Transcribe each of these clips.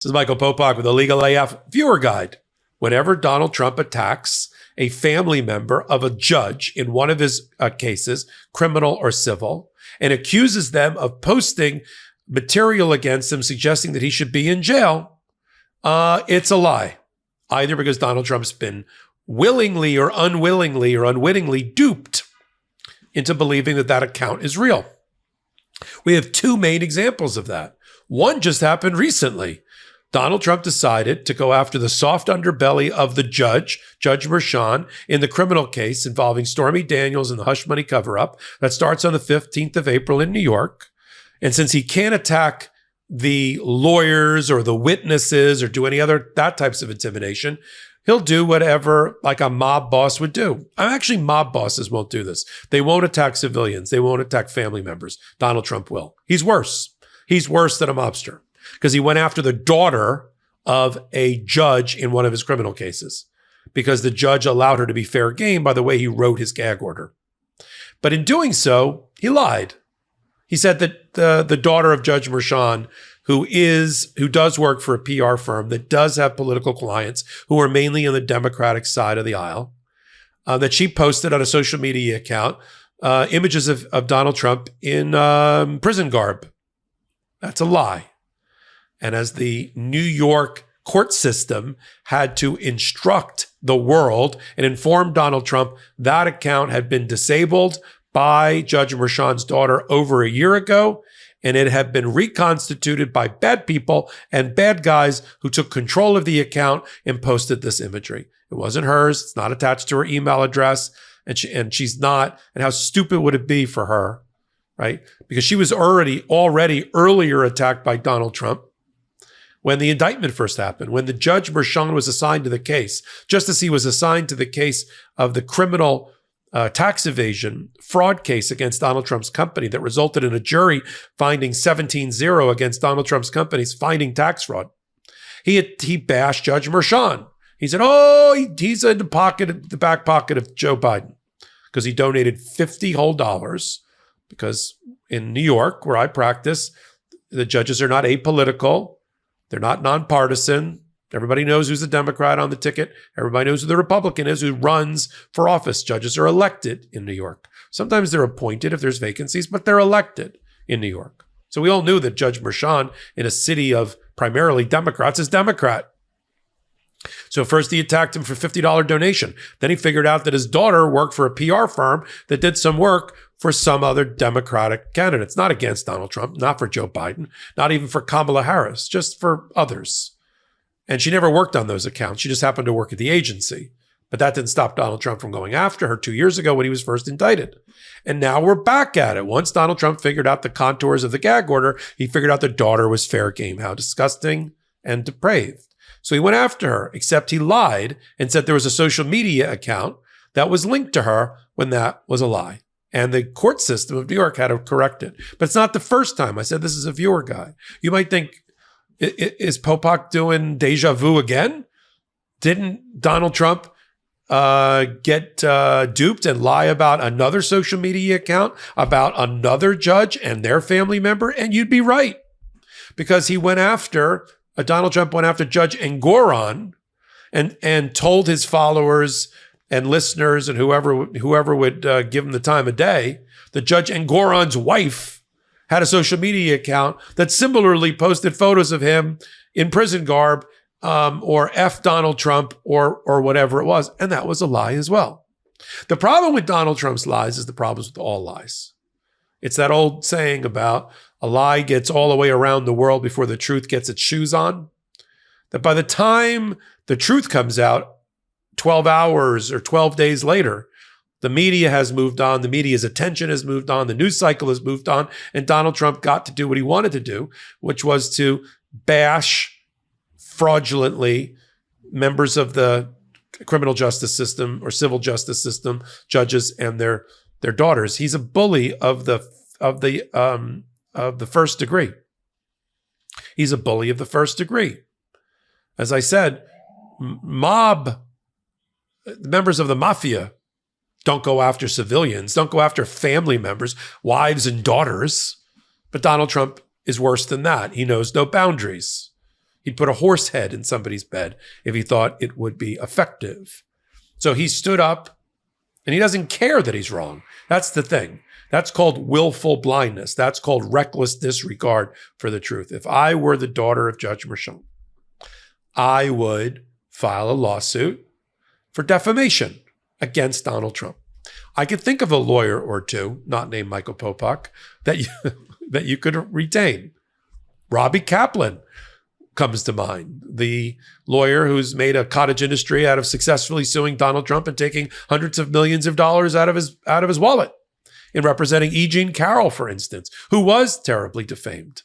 This is Michael Popak with the Legal AF Viewer Guide. Whenever Donald Trump attacks a family member of a judge in one of his cases, criminal or civil, and accuses them of posting material against him suggesting that he should be in jail, it's a lie. Either because Donald Trump's been willingly or unwittingly duped into believing that that account is real. We have two main examples of that. One just happened recently. Donald Trump decided to go after the soft underbelly of the Judge Merchan, in the criminal case involving Stormy Daniels and the hush money cover-up that starts on the 15th of April in New York. And since he can't attack the lawyers or the witnesses or do any other that types of intimidation, he'll do whatever like a mob boss would do. Actually, mob bosses won't do this. They won't attack civilians. They won't attack family members. Donald Trump will. He's worse. He's worse than a mobster because he went after the daughter of a judge in one of his criminal cases because the judge allowed her to be fair game by the way he wrote his gag order. But in doing so, he lied. He said that the daughter of Judge Merchan, who does work for a PR firm that does have political clients who are mainly on the Democratic side of the aisle, that she posted on a social media account images of Donald Trump in prison garb. That's a lie. And as the New York court system had to instruct the world and inform Donald Trump that account had been disabled by Judge Merchan's daughter over a year ago, and it had been reconstituted by bad people and bad guys who took control of the account and posted this imagery. It wasn't hers. It's not attached to her email address, and she's not. And how stupid would it be for her, right? Because she was already earlier attacked by Donald Trump when the indictment first happened, when the Judge Merchan was assigned to the case, just as he was assigned to the case of the criminal tax evasion fraud case against Donald Trump's company that resulted in a jury finding 17-0 against Donald Trump's companies finding tax fraud. He bashed Judge Merchan. He said, he's in the back pocket of Joe Biden because he donated $50 whole because in New York, where I practice, the judges are not apolitical. They're not nonpartisan. Everybody knows who's the Democrat on the ticket. Everybody knows who the Republican is who runs for office. Judges are elected in New York. Sometimes they're appointed if there's vacancies, but they're elected in New York. So we all knew that Judge Merchan, in a city of primarily Democrats, is Democrat. So first he attacked him for $50 donation. Then he figured out that his daughter worked for a PR firm that did some work for some other Democratic candidates, not against Donald Trump, not for Joe Biden, not even for Kamala Harris, just for others. And she never worked on those accounts. She just happened to work at the agency. But that didn't stop Donald Trump from going after her 2 years ago when he was first indicted. And now we're back at it. Once Donald Trump figured out the contours of the gag order, he figured out the daughter was fair game. How disgusting and depraved. So he went after her, except he lied and said there was a social media account that was linked to her when that was a lie. And the court system of New York had to correct it. But it's not the first time. I said this is a viewer guide. You might think, is Popak doing deja vu again? Didn't Donald Trump get duped and lie about another social media account, about another judge and their family member? And you'd be right. Because he went after, Donald Trump went after Judge Engoron and told his followers and listeners and whoever would give him the time of day, that Judge Engoron's wife had a social media account that similarly posted photos of him in prison garb or F Donald Trump or whatever it was. And that was a lie as well. The problem with Donald Trump's lies is the problems with all lies. It's that old saying about a lie gets all the way around the world before the truth gets its shoes on. That by the time the truth comes out, 12 hours or 12 days later, the media has moved on, the media's attention has moved on, the news cycle has moved on, and Donald Trump got to do what he wanted to do, which was to bash fraudulently members of the criminal justice system or civil justice system, judges and their daughters. He's a bully of the first degree. He's a bully of the first degree. As I said, members of the mafia don't go after civilians, don't go after family members, wives and daughters. But Donald Trump is worse than that. He knows no boundaries. He'd put a horse head in somebody's bed if he thought it would be effective. So he stood up, and he doesn't care that he's wrong. That's the thing. That's called willful blindness. That's called reckless disregard for the truth. If I were the daughter of Judge Mershon, I would file a lawsuit for defamation against Donald Trump. I could think of a lawyer or two, not named Michael Popak, that you could retain. Robbie Kaplan comes to mind, the lawyer who's made a cottage industry out of successfully suing Donald Trump and taking hundreds of millions of dollars out of his wallet in representing E. Jean Carroll, for instance, who was terribly defamed.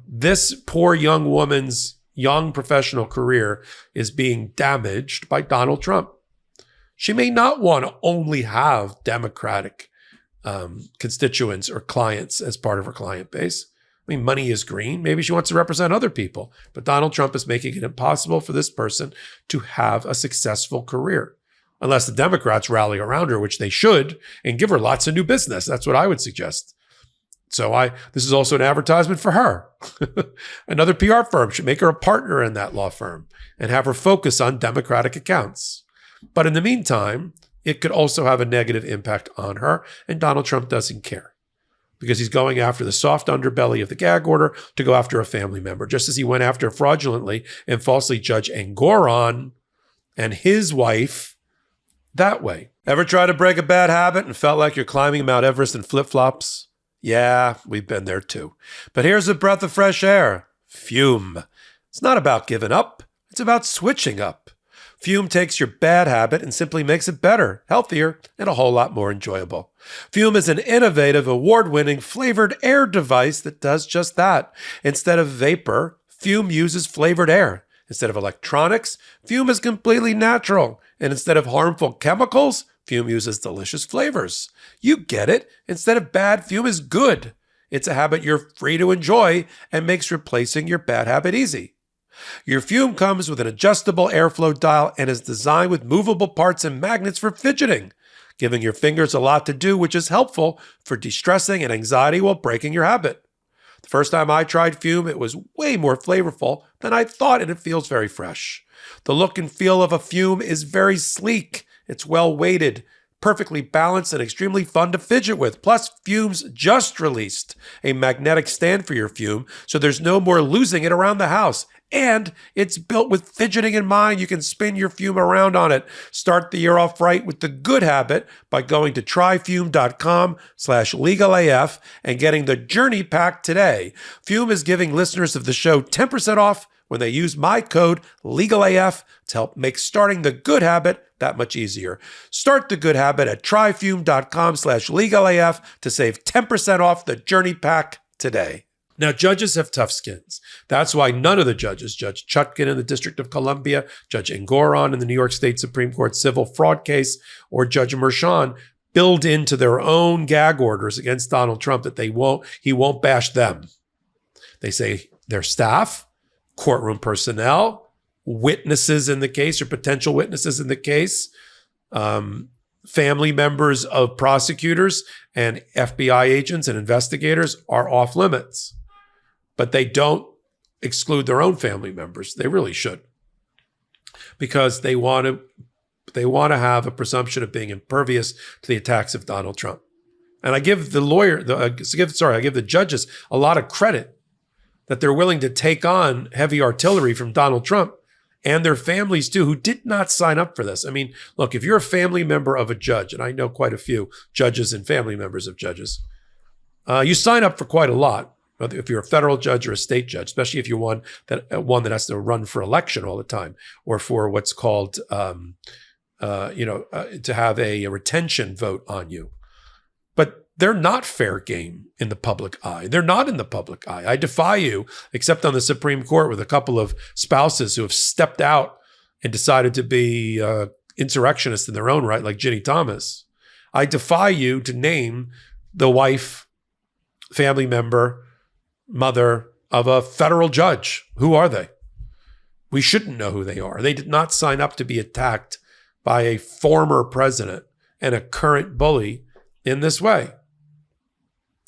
This poor young woman's young professional career is being damaged by Donald Trump. She may not want to only have Democratic constituents or clients as part of her client base. I mean, money is green. Maybe she wants to represent other people. But Donald Trump is making it impossible for this person to have a successful career. Unless the Democrats rally around her, which they should, and give her lots of new business. That's what I would suggest. So this is also an advertisement for her. Another PR firm should make her a partner in that law firm and have her focus on Democratic accounts. But in the meantime, it could also have a negative impact on her, and Donald Trump doesn't care because he's going after the soft underbelly of the gag order to go after a family member, just as he went after fraudulently and falsely Judge Engoron and his wife that way. Ever tried to break a bad habit and felt like you're climbing Mount Everest in flip-flops? Yeah, we've been there too. But here's a breath of fresh air. Fume. It's not about giving up. It's about switching up. Fume takes your bad habit and simply makes it better, healthier, and a whole lot more enjoyable. Fume is an innovative, award-winning flavored air device that does just that. Instead of vapor, Fume uses flavored air. Instead of electronics, Fume is completely natural. And instead of harmful chemicals, Fume uses delicious flavors. You get it. Instead of bad, Fume is good. It's a habit you're free to enjoy and makes replacing your bad habit easy. Your Fume comes with an adjustable airflow dial and is designed with movable parts and magnets for fidgeting, giving your fingers a lot to do, which is helpful for de-stressing and anxiety while breaking your habit. The first time I tried Fume, it was way more flavorful than I thought, and it feels very fresh. The look and feel of a Fume is very sleek. It's well weighted, perfectly balanced, and extremely fun to fidget with. Plus, Fume's just released a magnetic stand for your Fume, so there's no more losing it around the house. And it's built with fidgeting in mind. You can spin your Fume around on it. Start the year off right with the good habit by going to tryfume.com/legalaf and getting the Journey Pack today. Fume is giving listeners of the show 10% off when they use my code LegalAF to help make starting the good habit that much easier. Start the good habit at tryfume.com/legalaf to save 10% off the Journey Pack today. Now, judges have tough skins. That's why none of the judges, Judge Chutkan in the District of Columbia, Judge Engoron in the New York State Supreme Court civil fraud case, or Judge Mershon, build into their own gag orders against Donald Trump that he won't bash them. They say their staff, courtroom personnel, witnesses in the case or potential witnesses in the case, family members of prosecutors and FBI agents and investigators are off limits. But they don't exclude their own family members. They really should, because they want to have a presumption of being impervious to the attacks of Donald Trump. And I give I give the judges a lot of credit that they're willing to take on heavy artillery from Donald Trump and their families too, who did not sign up for this. I mean, look, if you're a family member of a judge, and I know quite a few judges and family members of judges, you sign up for quite a lot. If you're a federal judge or a state judge, especially if you're one that has to run for election all the time, or for what's called, to have a retention vote on you. But they're not fair game in the public eye. They're not in the public eye. I defy you, except on the Supreme Court with a couple of spouses who have stepped out and decided to be insurrectionists in their own right, like Ginny Thomas. I defy you to name the wife, family member, mother of a federal judge. Who are they? We shouldn't know who they are. They did not sign up to be attacked by a former president and a current bully in this way.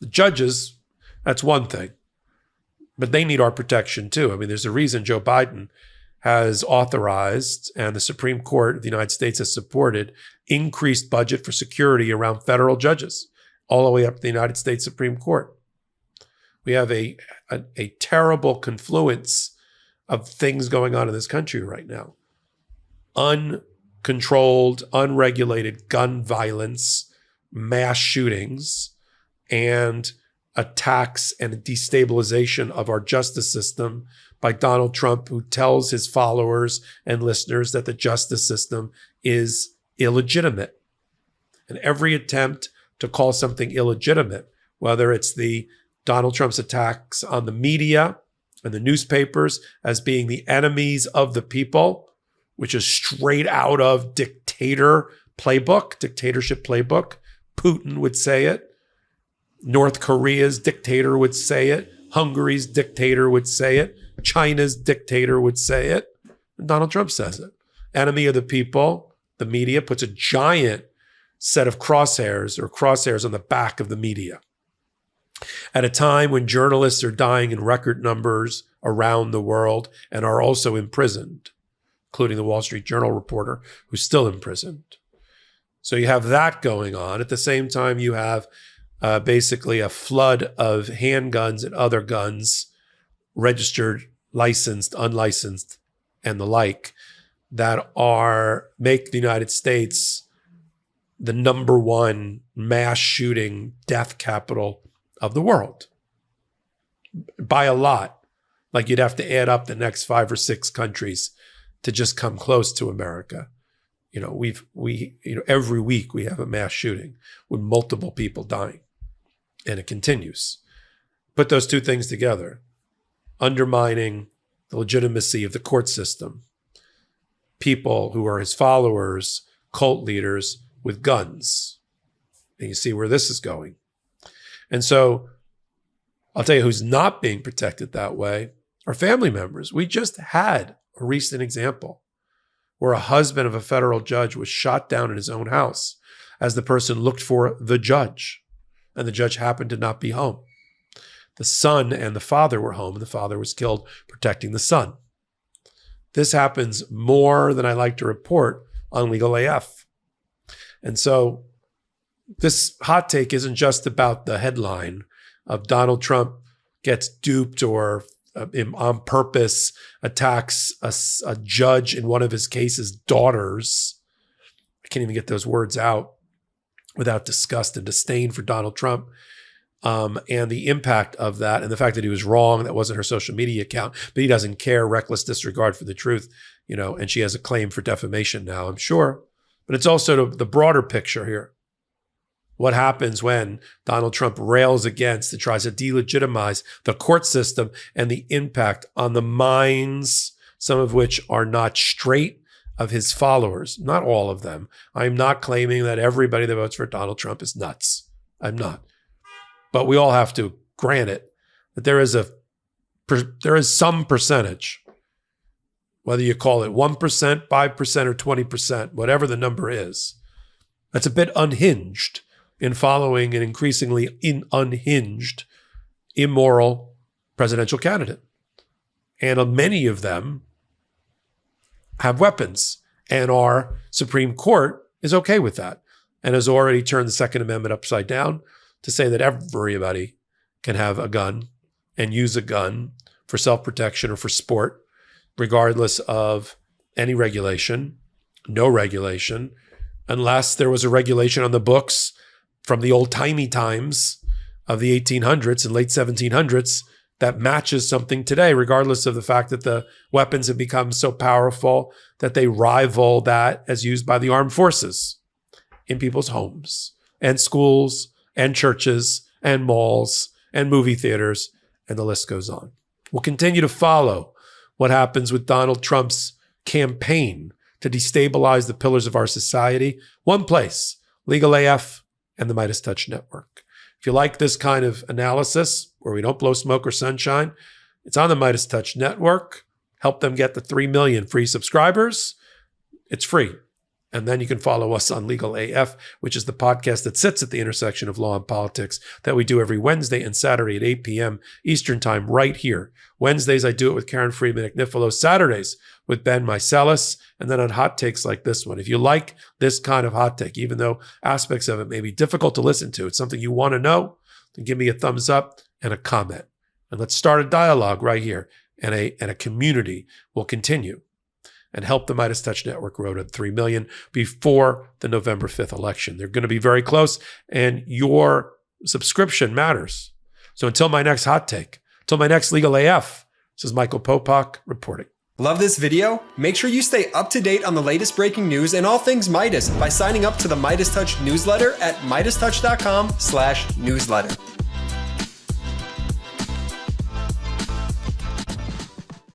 The judges, that's one thing. But they need our protection too. I mean, there's a reason Joe Biden has authorized, and the Supreme Court of the United States has supported, increased budget for security around federal judges, all the way up to the United States Supreme Court. We have a terrible confluence of things going on in this country right now. Uncontrolled, unregulated gun violence, mass shootings, and attacks and destabilization of our justice system by Donald Trump, who tells his followers and listeners that the justice system is illegitimate. And every attempt to call something illegitimate, whether it's the Donald Trump's attacks on the media and the newspapers as being the enemies of the people, which is straight out of dictatorship playbook. Putin would say it. North Korea's dictator would say it. Hungary's dictator would say it. China's dictator would say it. And Donald Trump says it. Enemy of the people. The media puts a giant set of crosshairs on the back of the media. At a time when journalists are dying in record numbers around the world and are also imprisoned, including the Wall Street Journal reporter who's still imprisoned. So you have that going on. At the same time, you have basically a flood of handguns and other guns, registered, licensed, unlicensed, and the like, that make the United States the number one mass shooting death capital of the world by a lot. Like, you'd have to add up the next 5 or 6 countries to just come close to America. Every week we have a mass shooting with multiple people dying, and it continues. Put those two things together, undermining the legitimacy of the court system, people who are his followers, cult leaders with guns. And you see where this is going. And so I'll tell you who's not being protected that way are family members. We just had a recent example where a husband of a federal judge was shot down in his own house as the person looked for the judge, and the judge happened to not be home. The son and the father were home, and the father was killed protecting the son. This happens more than I like to report on Legal AF. And so this hot take isn't just about the headline of Donald Trump gets duped or on purpose attacks a judge in one of his case's daughters. I can't even get those words out without disgust and disdain for Donald Trump, and the impact of that, and the fact that he was wrong. That wasn't her social media account, but he doesn't care. Reckless disregard for the truth, and she has a claim for defamation now, I'm sure. But it's also the broader picture here. What happens when Donald Trump rails against and tries to delegitimize the court system, and the impact on the minds, some of which are not straight, of his followers? Not all of them. I'm not claiming that everybody that votes for Donald Trump is nuts. I'm not. But we all have to grant it that there is some percentage, whether you call it 1%, 5%, or 20%, whatever the number is, that's a bit unhinged in following an increasingly unhinged, immoral presidential candidate. And many of them have weapons, and our Supreme Court is okay with that and has already turned the Second Amendment upside down to say that everybody can have a gun and use a gun for self-protection or for sport, regardless of any regulation, no regulation, unless there was a regulation on the books from the old-timey times of the 1800s and late 1700s that matches something today, regardless of the fact that the weapons have become so powerful that they rival that as used by the armed forces in people's homes and schools and churches and malls and movie theaters, and the list goes on. We'll continue to follow what happens with Donald Trump's campaign to destabilize the pillars of our society. One place, Legal AF and the MeidasTouch Network. If you like this kind of analysis where we don't blow smoke or sunshine, it's on the MeidasTouch Network. Help them get the 3 million free subscribers. It's free. And then you can follow us on Legal AF, which is the podcast that sits at the intersection of law and politics that we do every Wednesday and Saturday at 8 p.m. Eastern Time right here. Wednesdays, I do it with Karen Friedman Agnifilo. Saturdays with Ben Meiselas, and then on hot takes like this one. If you like this kind of hot take, even though aspects of it may be difficult to listen to, it's something you want to know, then give me a thumbs up and a comment. And let's start a dialogue right here. And a community will continue and help the MeidasTouch Network grow to 3 million before the November 5th election. They're going to be very close, and your subscription matters. So until my next hot take, until my next Legal AF, this is Michael Popak reporting. Love this video? Make sure you stay up to date on the latest breaking news and all things Meidas by signing up to the MeidasTouch newsletter at MeidasTouch.com/newsletter.